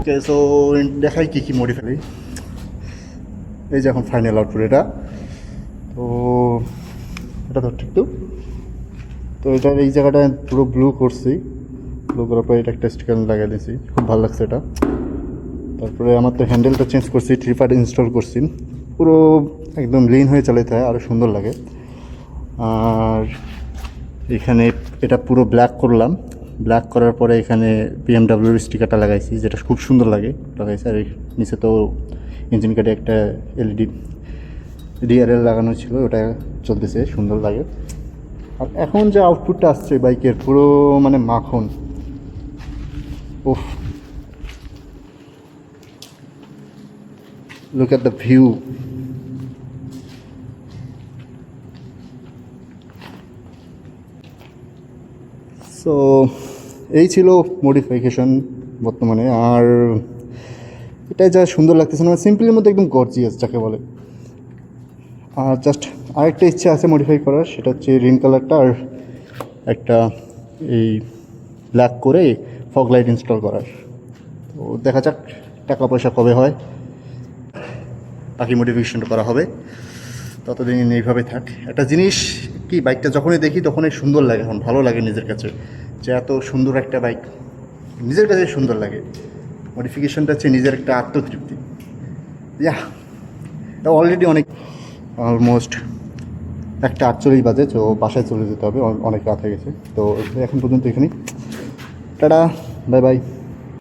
ওকে, so দেখাই কী কী modify. এই যে এখন ফাইনাল আউটপুট এটা। তো এটা ধর একটু, তো এটার এই জায়গাটা পুরো ব্লু করছি, ব্লু করার পরে এটা একটা স্টিকার লাগিয়ে দিয়েছি, খুব ভালো লাগছে এটা। তারপরে আমার তো হ্যান্ডেলটা চেঞ্জ করছি, ট্রিপার ইনস্টল করছি, পুরো একদম লিন হয়ে চালাতে হয়, আরও সুন্দর লাগে। আর এখানে এটা পুরো ব্ল্যাক করলাম, ব্ল্যাক করার পরে এখানে বিএমডাব্লিউর স্টিকারটা লাগাইছি, যেটা খুব সুন্দর লাগে লাগাইছি। আর নিচে তো ইঞ্জিন কাটে একটা এলইডি ডিআরএল লাগানো ছিল, ওটা চলতেছে, সুন্দর লাগে। আর এখন যে আউটপুটটা আসছে বাইকের, পুরো মানে মাখন। উফ, look at the view. So এই ছিল মডিফিকেশন বর্তমানে। আর এটা যা সুন্দর লাগতেছে না, সিম্পলের মধ্যে একদম গর্জিয়াস যাকে বলে। আর জাস্ট আরেকটা ইচ্ছা আছে মডিফাই করার, সেটা হচ্ছে রিম কালারটা আর একটা এই ব্ল্যাক করে ফগ লাইট ইনস্টল করার। তো দেখা যাক টাকা পয়সা কবে হয়, বাকি মডিফিকেশনটা করা হবে। ততদিন এইভাবে থাক। একটা জিনিস কি, বাইকটা যখনই দেখি তখনই সুন্দর লাগে, এখন ভালো লাগে নিজের কাছে, যে এত সুন্দর একটা বাইক নিজের কাছে সুন্দর লাগে। মডিফিকেশনটা হচ্ছে নিজের একটা আত্মতৃপ্তি। ইয়া, অলরেডি অনেক, অলমোস্ট 1:48 বাজে, তো বাসায় চলে যেতে হবে, অনেক রাত হয়ে গেছে। তো এখন পর্যন্ত এখানেই, টাটা, বাই বাই।